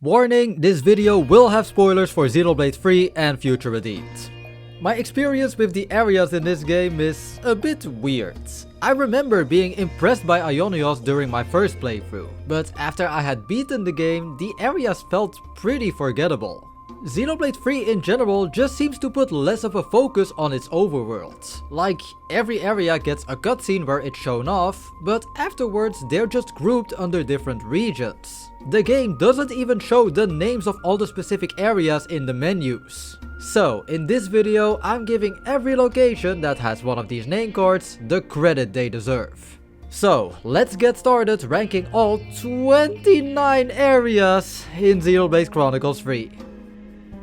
Warning, this video will have spoilers for Xenoblade 3 and future redeemed. My experience with the areas in this game is a bit weird. I remember being impressed by Ionios during my first playthrough, but after I had beaten the game, the areas felt pretty forgettable. Xenoblade 3 in general just seems to put less of a focus on its overworld. Like, every area gets a cutscene where it's shown off, but afterwards they're just grouped under different regions. The game doesn't even show the names of all the specific areas in the menus. So, in this video, I'm giving every location that has one of these name cards the credit they deserve. So, let's get started ranking all 29 areas in Xenoblade Chronicles 3.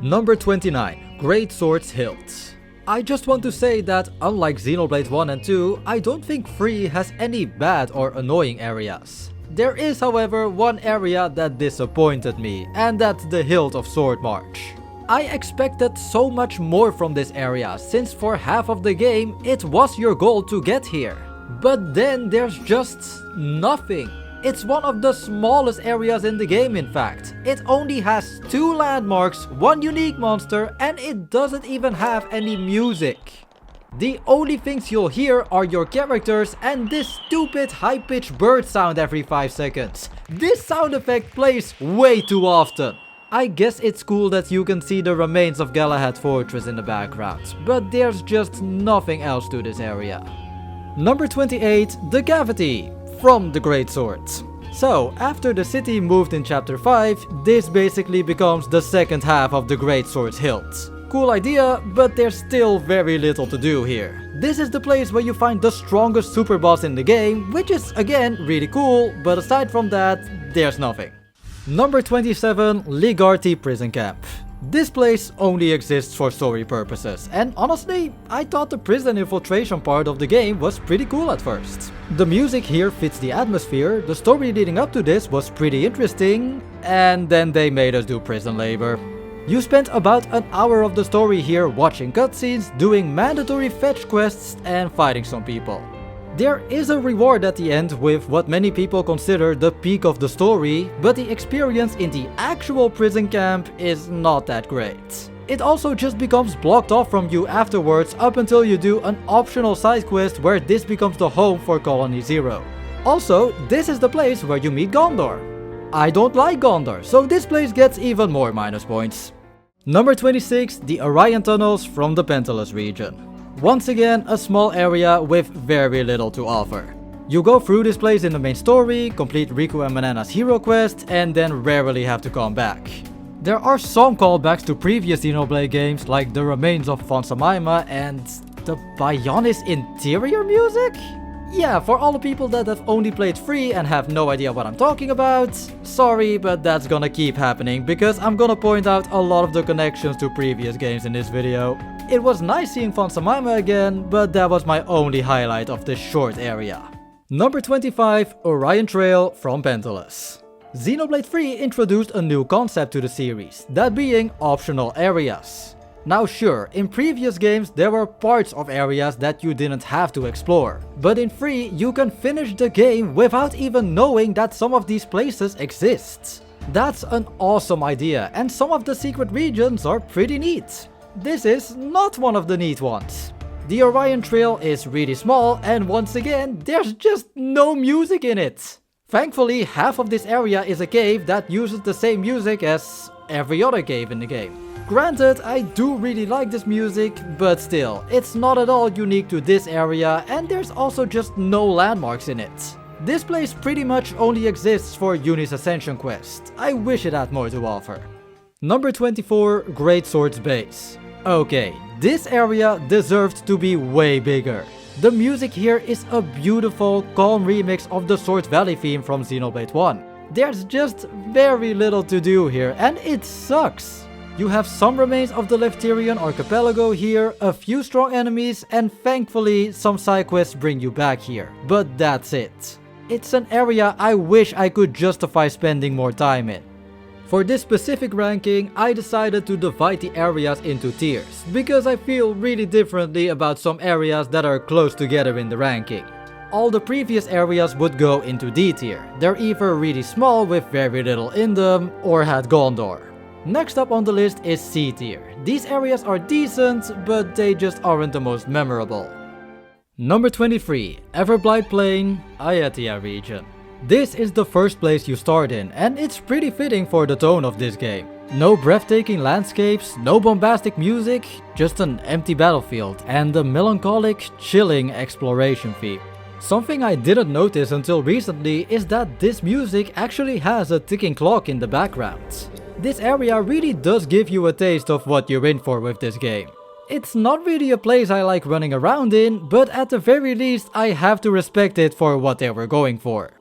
Number 29, Great Sword's Hilt. I just want to say that unlike Xenoblade 1 and 2, I don't think 3 has any bad or annoying areas. There is, however, one area that disappointed me, and that's the Hilt of Sword March. I expected so much more from this area, since for half of the game it was your goal to get here. But then there's just nothing. It's one of the smallest areas in the game, in fact. It only has 2 landmarks, 1 unique monster, and it doesn't even have any music. The only things you'll hear are your characters and this stupid high-pitched bird sound every 5 seconds. This sound effect plays way too often. I guess it's cool that you can see the remains of Galahad Fortress in the background, but there's just nothing else to this area. Number 28, The Cavity from the Great Sword. So, after the city moved in chapter 5, this basically becomes the second half of the Great Sword's hilt. Cool idea, but there's still very little to do here. This is the place where you find the strongest super boss in the game, which is again really cool, but aside from that, there's nothing. Number 27, Ligarty Prison Camp. This place only exists for story purposes, and honestly, I thought the prison infiltration part of the game was pretty cool at first. The music here fits the atmosphere, the story leading up to this was pretty interesting, and then they made us do prison labor. You spent about an hour of the story here watching cutscenes, doing mandatory fetch quests, and fighting some people. There is a reward at the end with what many people consider the peak of the story, but the experience in the actual prison camp is not that great. It also just becomes blocked off from you afterwards up until you do an optional side quest where this becomes the home for Colony Zero. Also, this is the place where you meet Gondor. I don't like Gondor, so this place gets even more minus points. Number 26, the Orion Tunnels from the Pentalus region. Once again, a small area with very little to offer. You go through this place in the main story, complete Riku and Manana's hero quest, and then rarely have to come back. There are some callbacks to previous Xenoblade games like the remains of Fonsamima and the Bionis interior music? Yeah, for all the people that have only played 3 and have no idea what I'm talking about, sorry, but that's gonna keep happening because I'm gonna point out a lot of the connections to previous games in this video. It was nice seeing Fonsamima again, but that was my only highlight of this short area. Number 25, Orion Trail from Pentalus. Xenoblade 3 introduced a new concept to the series, that being optional areas. Now sure, in previous games there were parts of areas that you didn't have to explore, but in 3 you can finish the game without even knowing that some of these places exist. That's an awesome idea, and some of the secret regions are pretty neat. This is not one of the neat ones. The Orion Trail is really small, and once again, there's just no music in it. Thankfully, half of this area is a cave that uses the same music as every other cave in the game. Granted, I do really like this music, but still, it's not at all unique to this area, and there's also just no landmarks in it. This place pretty much only exists for Yunie's Ascension quest. I wish it had more to offer. Number 24, Great Sword's Base. Okay, this area deserved to be way bigger. The music here is a beautiful, calm remix of the Sword Valley theme from Xenoblade 1. There's just very little to do here, and it sucks. You have some remains of the Lefterian Archipelago here, a few strong enemies, and thankfully some side quests bring you back here. But that's it. It's an area I wish I could justify spending more time in. For this specific ranking, I decided to divide the areas into tiers, because I feel really differently about some areas that are close together in the ranking. All the previous areas would go into D tier. They're either really small with very little in them, or had Gondor. Next up on the list is C tier. These areas are decent, but they just aren't the most memorable. Number 23, Everblight Plain, Ayatia region. This is the first place you start in, and it's pretty fitting for the tone of this game. No breathtaking landscapes, no bombastic music, just an empty battlefield and a melancholic, chilling exploration theme. Something I didn't notice until recently is that this music actually has a ticking clock in the background. This area really does give you a taste of what you're in for with this game. It's not really a place I like running around in, but at the very least I have to respect it for what they were going for.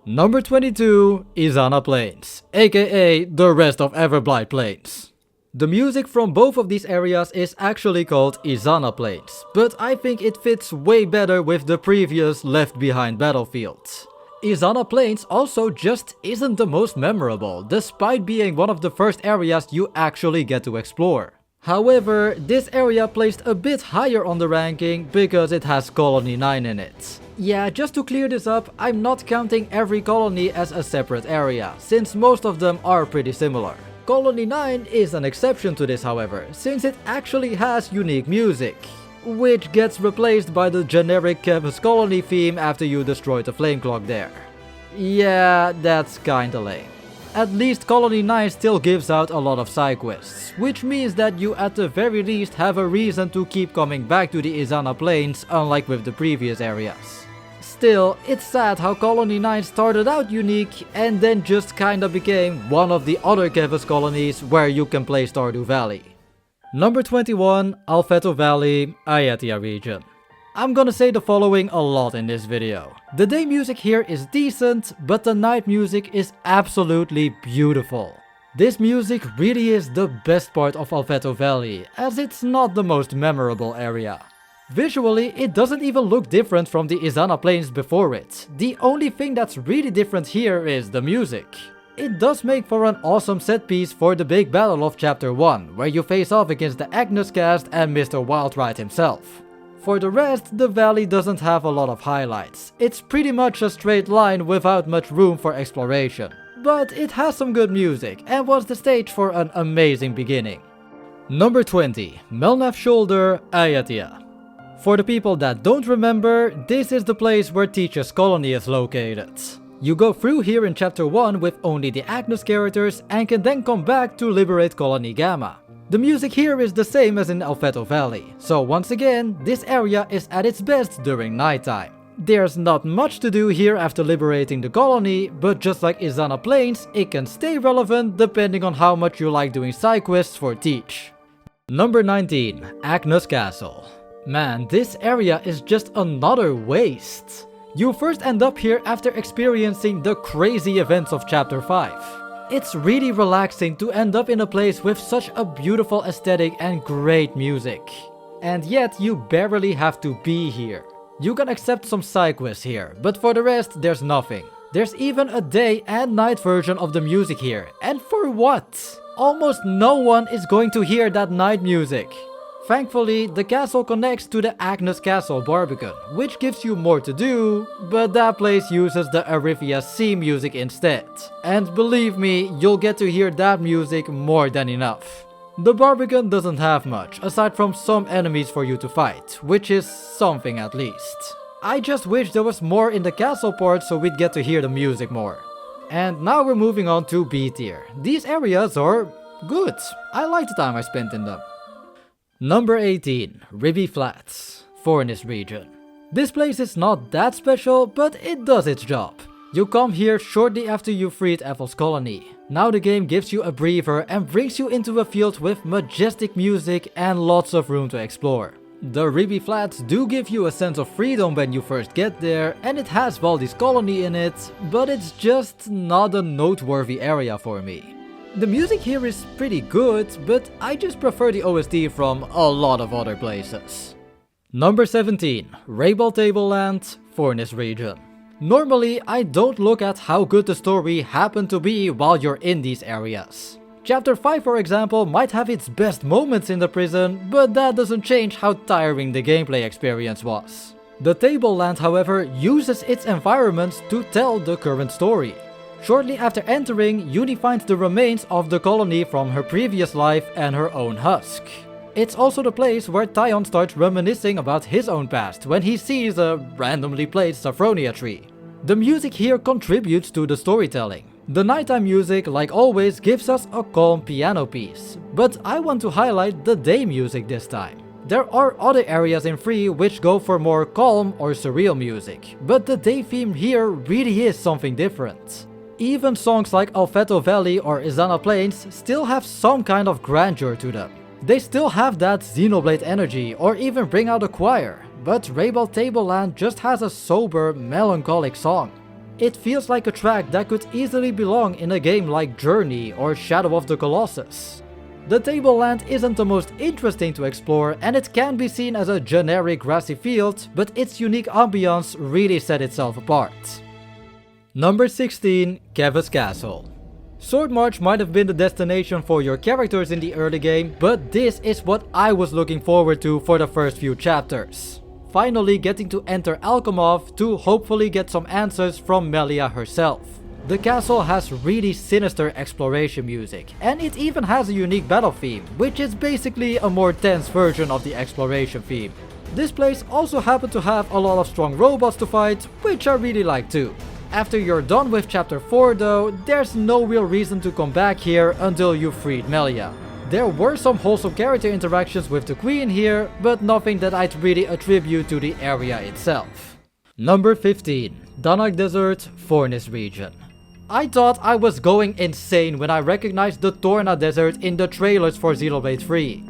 Number 22, Izana Plains, aka the rest of Everblight Plains. The music from both of these areas is actually called Izana Plains, but I think it fits way better with the previous Left Behind battlefields. Izana Plains also just isn't the most memorable, despite being one of the first areas you actually get to explore. However, this area placed a bit higher on the ranking because it has Colony 9 in it. Yeah, just to clear this up, I'm not counting every colony as a separate area, since most of them are pretty similar. Colony 9 is an exception to this, however, since it actually has unique music, which gets replaced by the generic Kevin's Colony theme after you destroy the flame clock there. Yeah, that's kinda lame. At least Colony 9 still gives out a lot of side quests, which means that you at the very least have a reason to keep coming back to the Izana Plains, unlike with the previous areas. Still, it's sad how Colony 9 started out unique and then just kinda became one of the other Kevin's colonies where you can play Stardew Valley. Number 21, Alpheto Valley, Ayatia region. I'm gonna say the following a lot in this video. The day music here is decent, but the night music is absolutely beautiful. This music really is the best part of Alpheto Valley, as it's not the most memorable area. Visually, it doesn't even look different from the Izana Plains before it. The only thing that's really different here is the music. It does make for an awesome set piece for the big battle of Chapter 1, where you face off against the Agnes cast and Mr. Wildride himself. For the rest, the valley doesn't have a lot of highlights. It's pretty much a straight line without much room for exploration. But it has some good music and was the stage for an amazing beginning. Number 20, Melnath Shoulder, Ayatia. For the people that don't remember, this is the place where Teach's colony is located. You go through here in Chapter 1 with only the Agnes characters and can then come back to liberate Colony Gamma. The music here is the same as in Alpheto Valley, so once again, this area is at its best during nighttime. There's not much to do here after liberating the colony, but just like Izana Plains, it can stay relevant depending on how much you like doing side quests for Teach. Number 19, Agnes Castle. Man, this area is just another waste. You first end up here after experiencing the crazy events of Chapter 5. It's really relaxing to end up in a place with such a beautiful aesthetic and great music. And yet you barely have to be here. You can accept some side quests here, but for the rest there's nothing. There's even a day and night version of the music here, and for what? Almost no one is going to hear that night music. Thankfully, the castle connects to the Agnes Castle Barbican, which gives you more to do, but that place uses the Arithia Sea music instead. And believe me, you'll get to hear that music more than enough. The Barbican doesn't have much, aside from some enemies for you to fight, which is something at least. I just wish there was more in the castle part so we'd get to hear the music more. And now we're moving on to B tier. These areas are good. I like the time I spent in them. Number 18, Ribby Flats, Fornis region. This place is not that special, but it does its job. You come here shortly after you freed Ethel's colony. Now the game gives you a breather and brings you into a field with majestic music and lots of room to explore. The Ribby Flats do give you a sense of freedom when you first get there, and it has Baldi's colony in it, but it's just not a noteworthy area for me. The music here is pretty good, but I just prefer the OST from a lot of other places. Number 17, Raybal Tableland, Fornis region. Normally, I don't look at how good the story happened to be while you're in these areas. Chapter 5, for example, might have its best moments in the prison, but that doesn't change how tiring the gameplay experience was. The Tableland, however, uses its environments to tell the current story. Shortly after entering, Uni finds the remains of the colony from her previous life and her own husk. It's also the place where Tyon starts reminiscing about his own past when he sees a randomly placed Saffronia tree. The music here contributes to the storytelling. The nighttime music, like always, gives us a calm piano piece, but I want to highlight the day music this time. There are other areas in Free which go for more calm or surreal music, but the day theme here really is something different. Even songs like Alfeto Valley or Izana Plains still have some kind of grandeur to them. They still have that Xenoblade energy or even bring out a choir, but Rebel Tableland just has a sober, melancholic song. It feels like a track that could easily belong in a game like Journey or Shadow of the Colossus. The Tableland isn't the most interesting to explore and it can be seen as a generic grassy field, but its unique ambiance really set itself apart. Number 16, Keva's Castle. Sword March might have been the destination for your characters in the early game, but this is what I was looking forward to for the first few chapters. Finally getting to enter Alchemov to hopefully get some answers from Melia herself. The castle has really sinister exploration music, and it even has a unique battle theme, which is basically a more tense version of the exploration theme. This place also happened to have a lot of strong robots to fight, which I really like too. After you're done with chapter 4 though, there's no real reason to come back here until you've freed Melia. There were some wholesome character interactions with the queen here, but nothing that I'd really attribute to the area itself. Number 15, Danag Desert, Fornis region. I thought I was going insane when I recognized the Torna Desert in the trailers for Xenoblade 3.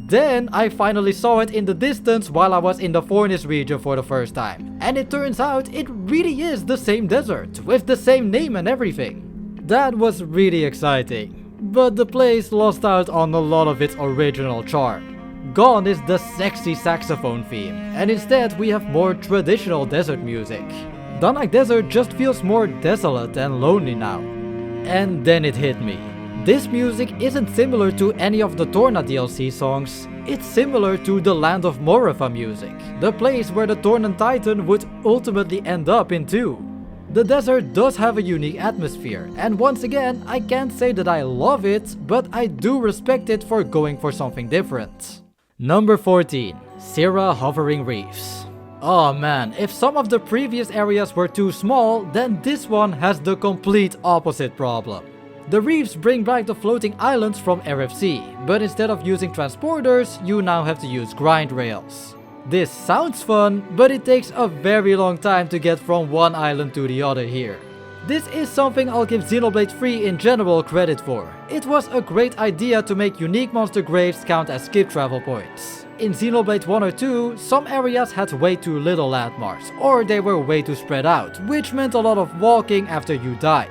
Then I finally saw it in the distance while I was in the Fornis region for the first time, and it turns out it really is the same desert, with the same name and everything. That was really exciting. But the place lost out on a lot of its original charm. Gone is the sexy saxophone theme, and instead we have more traditional desert music. Danag Desert just feels more desolate and lonely now. And then it hit me. This music isn't similar to any of the Torna DLC songs, it's similar to the Land of Morafa music, the place where the Tornan Titan would ultimately end up in too. The desert does have a unique atmosphere, and once again, I can't say that I love it, but I do respect it for going for something different. Number 14, Syrah Hovering Reefs. Oh man, if some of the previous areas were too small, then this one has the complete opposite problem. The reefs bring back the floating islands from RFC, but instead of using transporters, you now have to use grind rails. This sounds fun, but it takes a very long time to get from one island to the other here. This is something I'll give Xenoblade 3 in general credit for. It was a great idea to make unique monster graves count as skip travel points. In Xenoblade 1 or 2, some areas had way too little landmarks, or they were way too spread out, which meant a lot of walking after you died.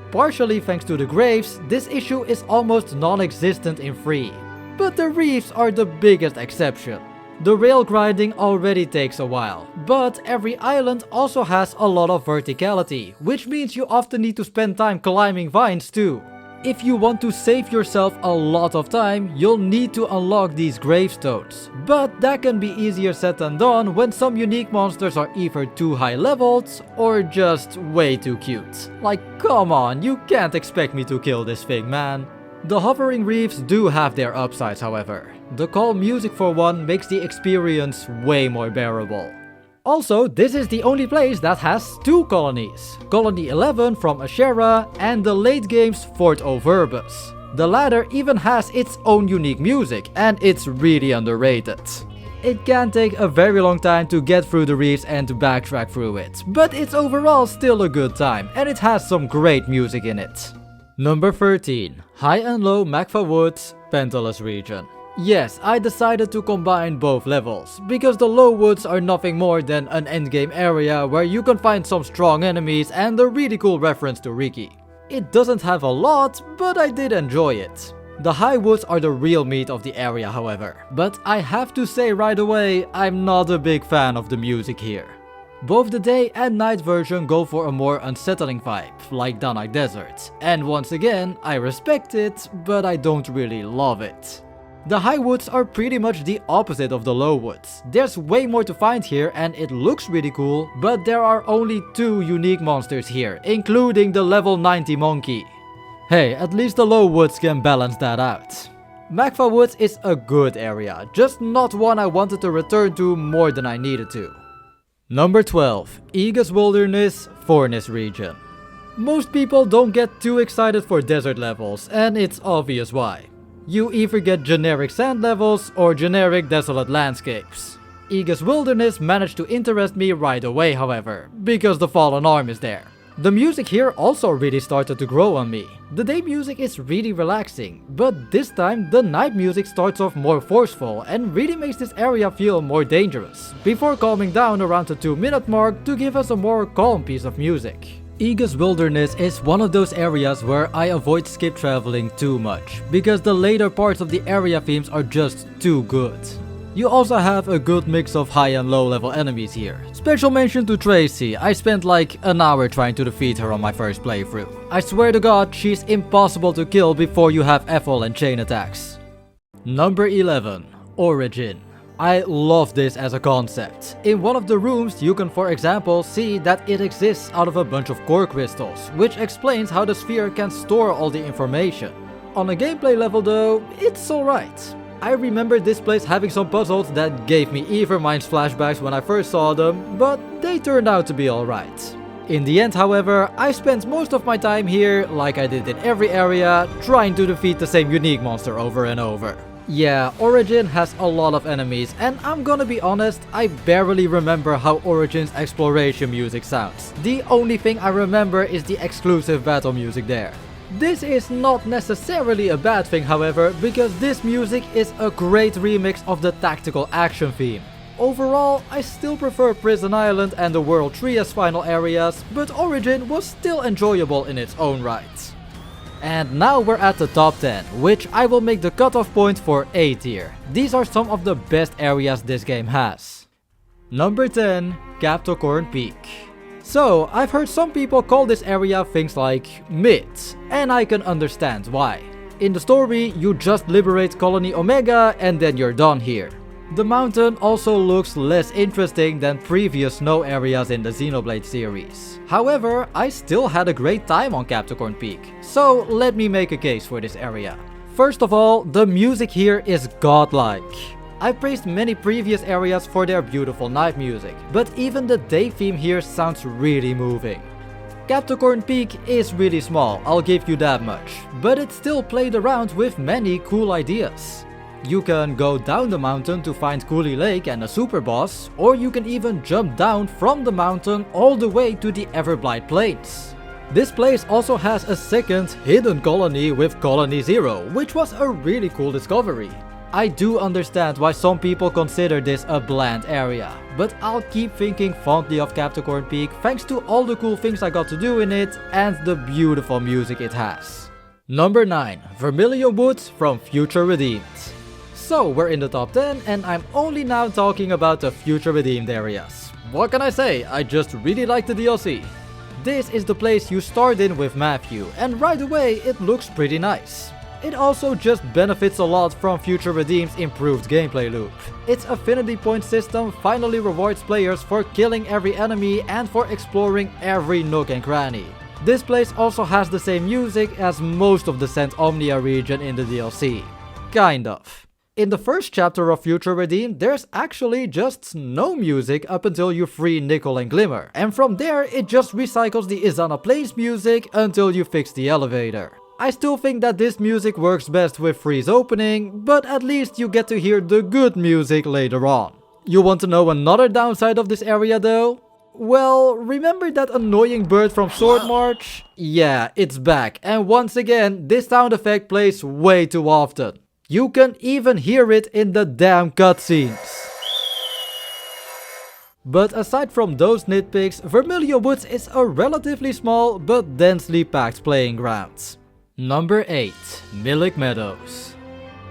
Partially thanks to the graves, this issue is almost non-existent in 3. But the reefs are the biggest exception. The rail grinding already takes a while, but every island also has a lot of verticality, which means you often need to spend time climbing vines too. If you want to save yourself a lot of time, you'll need to unlock these gravestones, but that can be easier said than done when some unique monsters are either too high leveled or just way too cute. Like, come on, you can't expect me to kill this thing, man. The hovering reefs do have their upsides, however. The calm music for one makes the experience way more bearable. Also, this is the only place that has two colonies. Colony 11 from Ashera and the late game's Fort O Virbus. The latter even has its own unique music and it's really underrated. It can take a very long time to get through the reefs and to backtrack through it, but it's overall still a good time and it has some great music in it. Number 13. High and Low Magva Woods, Pentalus region. Yes, I decided to combine both levels, because the low woods are nothing more than an endgame area where you can find some strong enemies and a really cool reference to Riki. It doesn't have a lot, but I did enjoy it. The high woods are the real meat of the area, however, but I have to say right away, I'm not a big fan of the music here. Both the day and night version go for a more unsettling vibe, like Danag Desert, and once again, I respect it, but I don't really love it. The high woods are pretty much the opposite of the low woods. There's way more to find here and it looks really cool, but there are only 2 unique monsters here, including the level 90 monkey. Hey, at least the low woods can balance that out. Magfa Woods is a good area, just not one I wanted to return to more than I needed to. Number 12. Aegis Wilderness, Fornis region. Most people don't get too excited for desert levels, and it's obvious why. You either get generic sand levels or generic desolate landscapes. Aegis Wilderness managed to interest me right away, however, because the Fallen Arm is there. The music here also really started to grow on me. The day music is really relaxing, but this time the night music starts off more forceful and really makes this area feel more dangerous, before calming down around the 2-minute mark to give us a more calm piece of music. Aegis Wilderness is one of those areas where I avoid skip traveling too much, because the later parts of the area themes are just too good. You also have a good mix of high and low level enemies here. Special mention to Tracy, I spent like an hour trying to defeat her on my first playthrough. I swear to god, she's impossible to kill before you have Ethel and chain attacks. Number 11. Origin. I love this as a concept. In one of the rooms you can for example see that it exists out of a bunch of core crystals, which explains how the sphere can store all the information. On a gameplay level though, it's alright. I remember this place having some puzzles that gave me Evermind's flashbacks when I first saw them, but they turned out to be alright. In the end, however, I spent most of my time here, like I did in every area, trying to defeat the same unique monster over and over. Yeah, Origin has a lot of enemies, and I'm gonna be honest, I barely remember how Origin's exploration music sounds. The only thing I remember is the exclusive battle music there. This is not necessarily a bad thing, however, because this music is a great remix of the tactical action theme. Overall, I still prefer Prison Island and the World Tree as final areas, but Origin was still enjoyable in its own right. And now we're at the top 10, which I will make the cutoff point for A tier. These are some of the best areas this game has. Number 10. Capricorn Peak. So, I've heard some people call this area things like mid, and I can understand why. In the story, you just liberate Colony Omega and then you're done here. The mountain also looks less interesting than previous snow areas in the Xenoblade series. However, I still had a great time on Capricorn Peak, so let me make a case for this area. First of all, the music here is godlike. I praised many previous areas for their beautiful night music, but even the day theme here sounds really moving. Capricorn Peak is really small, I'll give you that much, but it still played around with many cool ideas. You can go down the mountain to find Cooley Lake and a super boss, or you can even jump down from the mountain all the way to the Everblight Plains. This place also has a second hidden colony with Colony Zero, which was a really cool discovery. I do understand why some people consider this a bland area, but I'll keep thinking fondly of Capricorn Peak thanks to all the cool things I got to do in it and the beautiful music it has. Number 9. Vermilion Woods from Future Redeemed. So we're in the top 10 and I'm only now talking about the Future Redeemed areas. What can I say, I just really like the DLC. This is the place you start in with Matthew, and right away it looks pretty nice. It also just benefits a lot from Future Redeemed's improved gameplay loop. Its affinity point system finally rewards players for killing every enemy and for exploring every nook and cranny. This place also has the same music as most of the Saint Omnia region in the DLC. Kind of. In the first chapter of Future Redeemed, there's actually just no music up until you free Nickel and Glimmer, and from there it just recycles the Izana Plains music until you fix the elevator. I still think that this music works best with Free's opening, but at least you get to hear the good music later on. You want to know another downside of this area though? Well, remember that annoying bird from Sword March? Yeah, it's back, and once again, this sound effect plays way too often. You can even hear it in the damn cutscenes. But aside from those nitpicks, Vermilion Woods is a relatively small but densely packed playing ground. Number 8. Milik Meadows.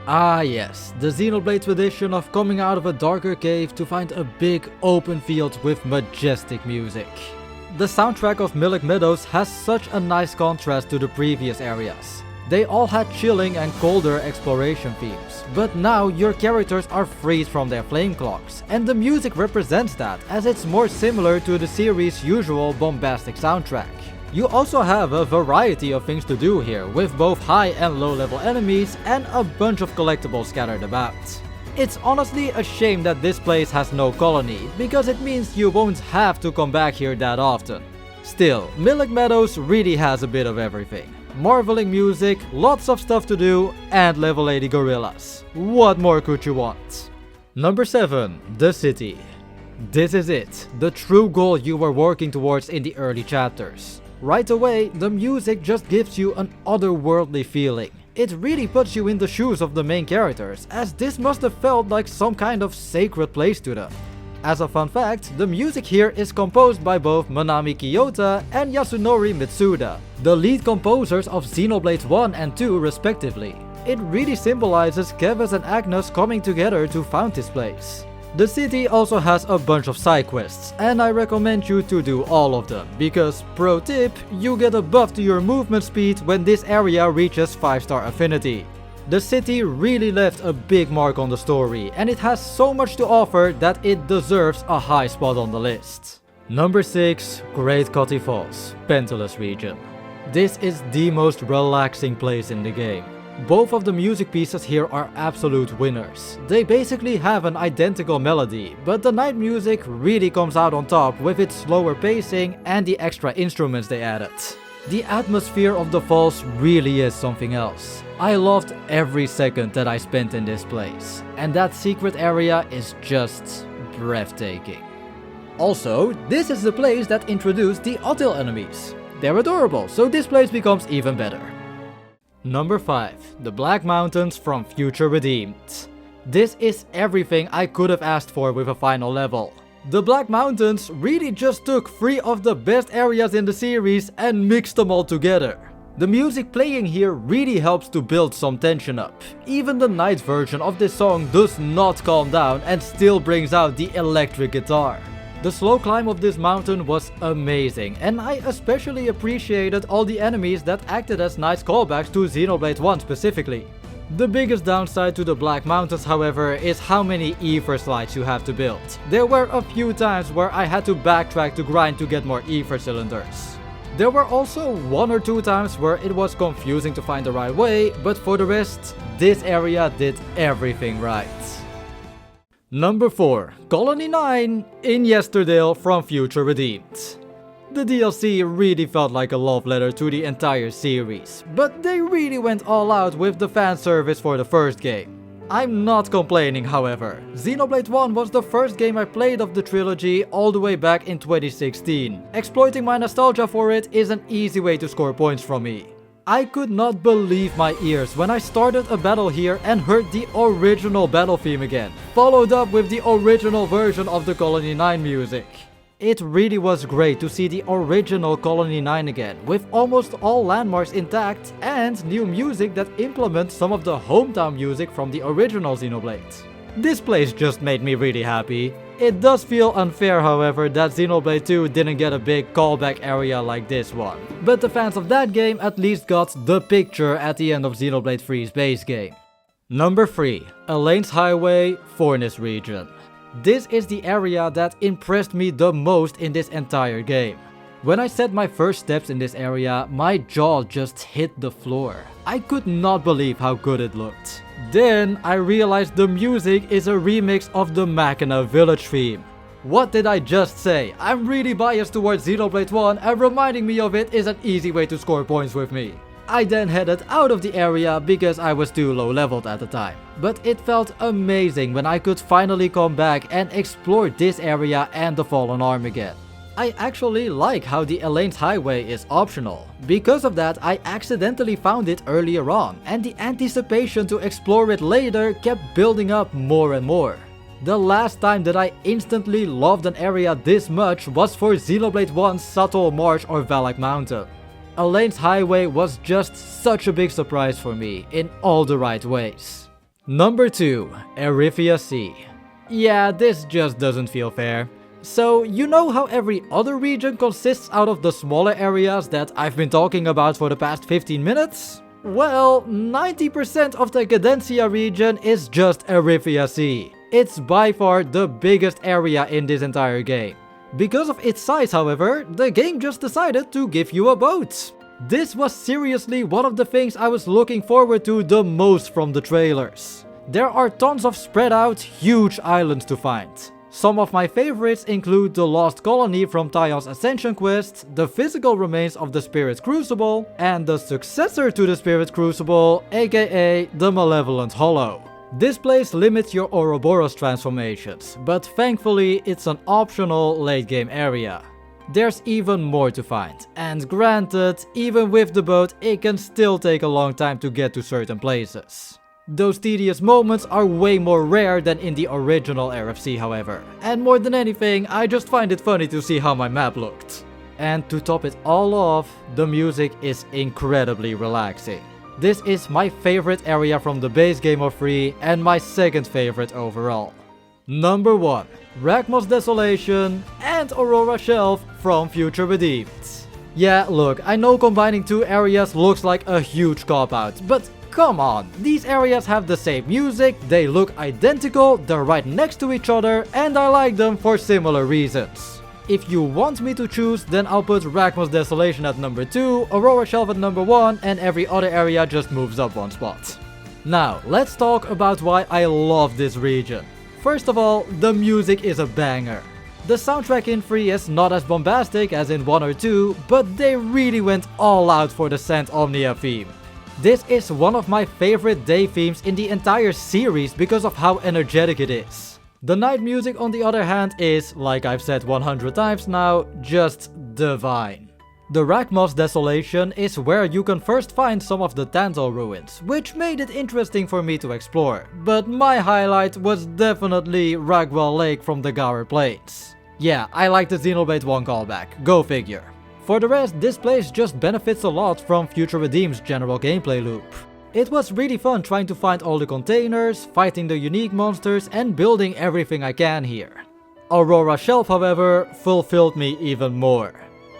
Ah yes, the Xenoblade tradition of coming out of a darker cave to find a big open field with majestic music. The soundtrack of Milik Meadows has such a nice contrast to the previous areas. They all had chilling and colder exploration themes, but now your characters are freed from their flame clocks, and the music represents that, as it's more similar to the series' usual bombastic soundtrack. You also have a variety of things to do here, with both high and low level enemies and a bunch of collectibles scattered about. It's honestly a shame that this place has no colony, because it means you won't have to come back here that often. Still, Milk Meadows really has a bit of everything. Marveling music, lots of stuff to do, and level 80 gorillas. What more could you want? Number 7. The City. This is it, the true goal you were working towards in the early chapters. Right away, the music just gives you an otherworldly feeling. It really puts you in the shoes of the main characters, as this must have felt like some kind of sacred place to them. As a fun fact, the music here is composed by both Manami Kiyota and Yasunori Mitsuda, the lead composers of Xenoblade 1 and 2 respectively. It really symbolizes Kevus and Agnes coming together to found this place. The city also has a bunch of side quests, and I recommend you to do all of them, because, pro tip, you get a buff to your movement speed when this area reaches 5-star affinity. The city really left a big mark on the story, and it has so much to offer that it deserves a high spot on the list. Number 6. Great Coty Falls, Pentalus region. This is the most relaxing place in the game. Both of the music pieces here are absolute winners. They basically have an identical melody, but the night music really comes out on top with its slower pacing and the extra instruments they added. The atmosphere of the falls really is something else. I loved every second that I spent in this place, and that secret area is just breathtaking. Also, this is the place that introduced the Otil enemies. They're adorable, so this place becomes even better. Number 5. The Black Mountains from Future Redeemed. This is everything I could have asked for with a final level. The Black Mountains really just took 3 of the best areas in the series and mixed them all together. The music playing here really helps to build some tension up. Even the night version of this song does not calm down and still brings out the electric guitar. The slow climb of this mountain was amazing, and I especially appreciated all the enemies that acted as nice callbacks to Xenoblade 1 specifically. The biggest downside to the Black Mountains, however, is how many ether slides you have to build. There were a few times where I had to backtrack to grind to get more ether cylinders. There were also 1 or 2 times where it was confusing to find the right way, but for the rest, this area did everything right. Number 4. Colony 9 in Yesterdale from Future Redeemed. The DLC really felt like a love letter to the entire series, but they really went all out with the fan service for the first game. I'm not complaining, however. Xenoblade 1 was the first game I played of the trilogy all the way back in 2016. Exploiting my nostalgia for it is an easy way to score points from me. I could not believe my ears when I started a battle here and heard the original battle theme again, followed up with the original version of the Colony 9 music. It really was great to see the original Colony 9 again, with almost all landmarks intact and new music that implements some of the hometown music from the original Xenoblade. This place just made me really happy. It does feel unfair, however, that Xenoblade 2 didn't get a big callback area like this one. But the fans of that game at least got the picture at the end of Xenoblade 3's base game. Number 3. Elaine's Highway, Fornis region. This is the area that impressed me the most in this entire game. When I set my first steps in this area, my jaw just hit the floor. I could not believe how good it looked. Then I realized the music is a remix of the Machina village theme. What did I just say? I'm really biased towards Xenoblade 1, and reminding me of it is an easy way to score points with me. I then headed out of the area because I was too low leveled at the time. But it felt amazing when I could finally come back and explore this area and the Fallen Arm again. I actually like how the Elaine's Highway is optional. Because of that, I accidentally found it earlier on, and the anticipation to explore it later kept building up more and more. The last time that I instantly loved an area this much was for Xenoblade 1's Subtle March or Valak Mountain. Elaine's Highway was just such a big surprise for me in all the right ways. Number 2. Erithia Sea. Yeah, this just doesn't feel fair. So, you know how every other region consists out of the smaller areas that I've been talking about for the past 15 minutes? Well, 90% of the Cadencia region is just Erythia Sea. It's by far the biggest area in this entire game. Because of its size, however, the game just decided to give you a boat. This was seriously one of the things I was looking forward to the most from the trailers. There are tons of spread out, huge islands to find. Some of my favorites include the Lost Colony from Tayon's Ascension quest, the physical remains of the Spirit Crucible, and the successor to the Spirit Crucible, aka the Malevolent Hollow. This place limits your Ouroboros transformations, but thankfully it's an optional late game area. There's even more to find, and granted, even with the boat it can still take a long time to get to certain places. Those tedious moments are way more rare than in the original RFC, however, and more than anything, I just find it funny to see how my map looked. And to top it all off, the music is incredibly relaxing. This is my favorite area from the base game of 3 and my second favorite overall. Number 1. Ragmo's Desolation and Aurora Shelf from Future Redeemed. Yeah, look, I know combining two areas looks like a huge cop-out, but come on, these areas have the same music, they look identical, they're right next to each other, and I like them for similar reasons. If you want me to choose, then I'll put Ragmo's Desolation at number 2, Aurora Shelf at number 1, and every other area just moves up one spot. Now, let's talk about why I love this region. First of all, the music is a banger. The soundtrack in 3 is not as bombastic as in 1 or 2, but they really went all out for the Sant Omnia theme. This is one of my favorite day themes in the entire series because of how energetic it is. The night music, on the other hand, is, like I've said 100 times now, just divine. The Ragmo's Desolation is where you can first find some of the Tantal ruins, which made it interesting for me to explore, but my highlight was definitely Ragwell Lake from the Gower Plains. Yeah, I like the Xenoblade 1 callback, go figure. For the rest, this place just benefits a lot from Future Redeemed's general gameplay loop. It was really fun trying to find all the containers, fighting the unique monsters and building everything I can here. Aurora Shelf, however, fulfilled me even more.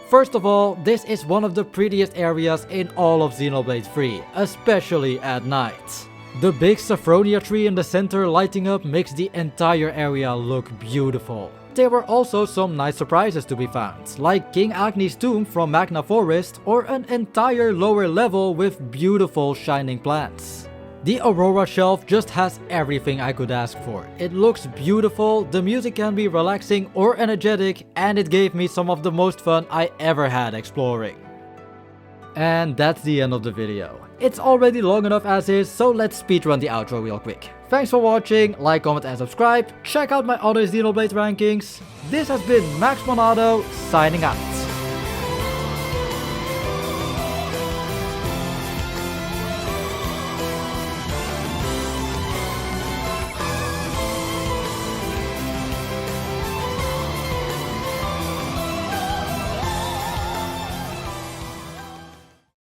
First of all, this is one of the prettiest areas in all of Xenoblade 3, especially at night. The big Saffronia tree in the center lighting up makes the entire area look beautiful. There were also some nice surprises to be found, like King Agni's tomb from Magna Forest or an entire lower level with beautiful shining plants. The Aurora Shelf just has everything I could ask for. It looks beautiful, the music can be relaxing or energetic, and it gave me some of the most fun I ever had exploring. And that's the end of the video. It's already long enough as is, so let's speedrun the outro real quick. Thanks for watching, like, comment and subscribe, check out my other Xenoblade rankings. This has been Max Monado, signing out.